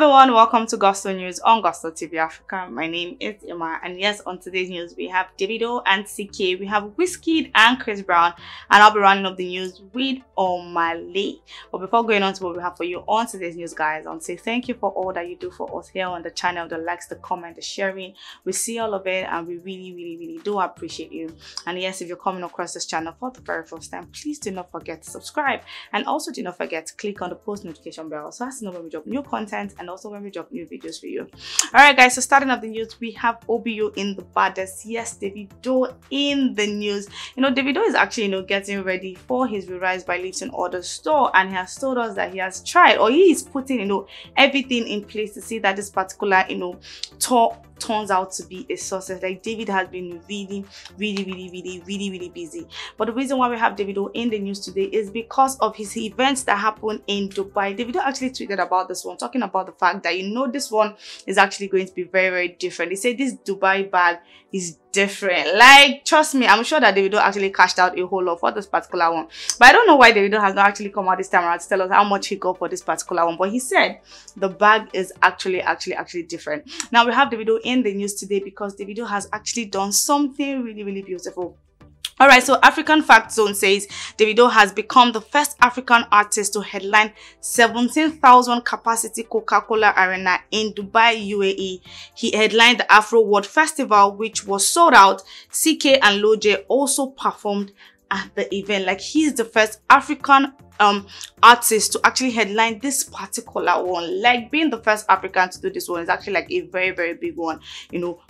Everyone, welcome to Gospel News on Gospel TV Africa. My name is Omah, and yes, on today's news we have DAVIDO and CK, we have WIZKID and Chris Brown, and I'll be running up the news with Omah. But before going on to what we have for you on today's news, guys, I want to say thank you for all that you do for us here on the channel, the likes, the comment, the sharing. We see all of it, and we really do appreciate you. And yes, if you're coming across this channel for the very first time, please do not forget to subscribe, and also do not forget to click on the post notification bell so as to know when we drop new content and also when we drop new videos for you. All right, guys, so starting up the news, we have OBO in the baddest. Yes, DAVIDO in the news. DAVIDO is actually getting ready for his Rise by Lifting Orders tour, and he has told us that he has tried, or he is putting everything in place to see that this particular tour turns out to be a success. Like, David has been really busy. But the reason why we have DAVIDO in the news today is because of his events that happened in Dubai. DAVIDO actually tweeted about this one, talking about the fact that this one is actually going to be very different. He said this Dubai bag is different. Like, trust me, I'm sure that DAVIDO actually cashed out a whole lot for this particular one. But I don't know why DAVIDO has not actually come out this time around to tell us how much he got for this particular one. But he said the bag is actually different. Now we have DAVIDO in the news today because DAVIDO has actually done something really beautiful. Alright, so African Fact Zone says DAVIDO has become the first African artist to headline 17,000 capacity Coca-Cola Arena in Dubai, UAE. He headlined the Afro World Festival, which was sold out. CK and Loje also performed at the event. Like, he's the first African artist to actually headline this particular one. Like, being the first African to do this one is actually like a very big one,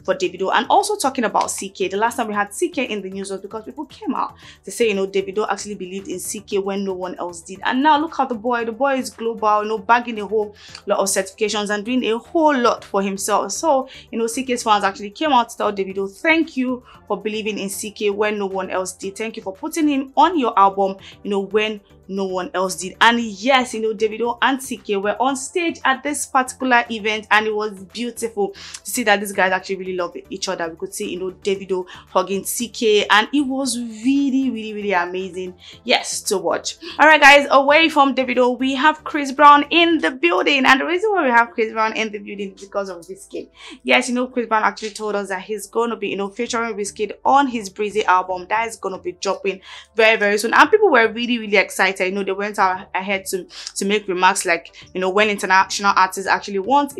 for DAVIDO. And also talking about CK, the last time we had CK in the news was because people came out to say, DAVIDO actually believed in CK when no one else did. And now look at the boy is global, bagging a whole lot of certifications and doing a whole lot for himself. So, CK's fans actually came out to tell DAVIDO, thank you for believing in CK when no one else did. Thank you for putting him on your album, when no one else did. And yes, DAVIDO and CK were on stage at this particular event, and it was beautiful to see that these guys actually really love each other. We could see DAVIDO hugging CK, and it was really amazing, yes, to watch. All right, guys, away from DAVIDO, we have Chris Brown in the building, and the reason why we have Chris Brown in the building is because of WIZKID. Yes, Chris Brown actually told us that he's going to be featuring WIZKID on his Breezy album that is going to be dropping very soon, and people were really excited. They went ahead to make remarks like, when international artists actually want,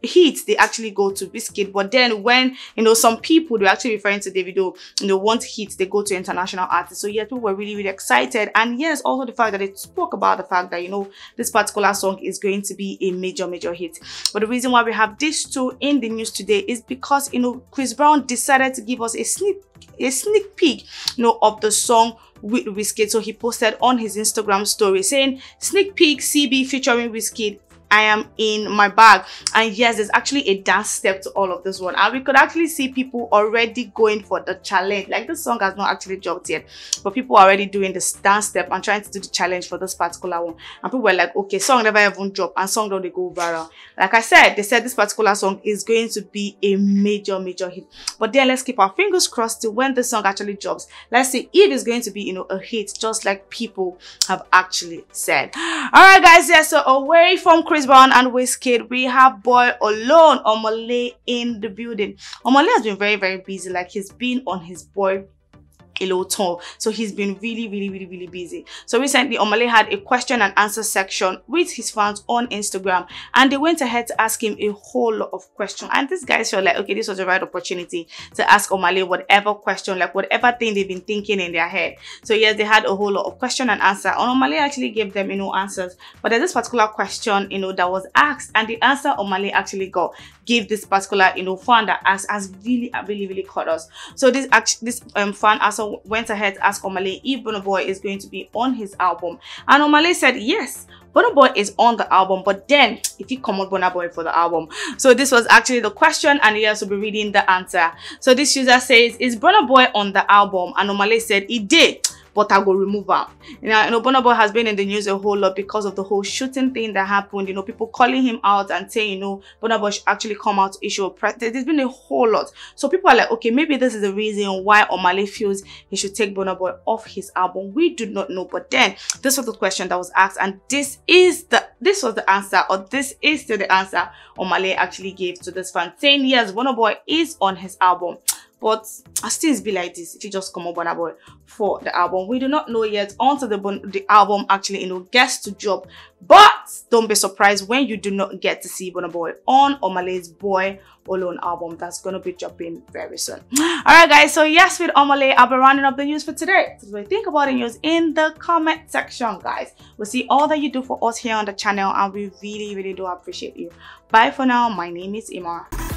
hits, they actually go to WIZKID. But then when, some people, they're actually referring to DAVIDO, want hits, they go to international artists. So yes, people were really excited. And yes, also the fact that they spoke about the fact that, this particular song is going to be a major hit. But the reason why we have these two in the news today is because, Chris Brown decided to give us a sneak peek, of the song with WIZKID. So he posted on his Instagram story saying, sneak peek CB featuring WIZKID, I am in my bag. And yes, there's actually a dance step to all of this one, and we could actually see people already going for the challenge. Like, this song has not actually dropped yet, but people are already doing this dance step and trying to do the challenge for this particular one. And people were like, okay, song never even drop, and song don't they go viral. Like I said, they said this particular song is going to be a major hit. But then let's keep our fingers crossed till when this song actually drops. Let's see if it's going to be a hit, just like people have actually said. All right, guys, yeah, so away from Chris Brown and WIZKID, we have boy alone, Omah, in the building. Omah has been very busy. Like, he's been on his boy tour, so he's been really busy. So recently, Omah had a question and answer section with his fans on Instagram, and they went ahead to ask him a whole lot of questions. And these guys felt like, okay, this was the right opportunity to ask Omah whatever question, like whatever thing they've been thinking in their head. So yes, they had a whole lot of question and answer, and Omah actually gave them answers. But there's this particular question that was asked, and the answer Omah actually gave this particular fan that asked has really caught us. So this fan also went ahead to ask Omah if BURNA is going to be on his album, and Omah said yes, BURNA is on the album, but then if he come on BURNA for the album. So this was actually the question, and he has to be reading the answer. So this user says, is BURNA on the album? And Omah said he did, but I go remove him. You know, Burna Boy has been in the news a whole lot because of the whole shooting thing that happened. You know, people calling him out and saying, you know, Burna Boy should actually come out to issue a press. There's been a whole lot. So people are like, okay, maybe this is the reason why Omah feels he should take Burna Boy off his album. We do not know. But then this was the question that was asked, and this was the answer, or this is still the answer Omah actually gave to this fan, saying yes, Burna Boy is on his album. But I still be like this if you just come up Burna Boy for the album. We do not know yet until the album actually, you know, gets to drop. But don't be surprised when you do not get to see Burna Boy on Omah's Boy Alone album that's gonna be dropping very soon. Alright guys, so yes, with Omah, I'll be rounding up the news for today. So what you think about the news in the comment section, guys. We'll see all that you do for us here on the channel, and we really do appreciate you. Bye for now. My name is Omah.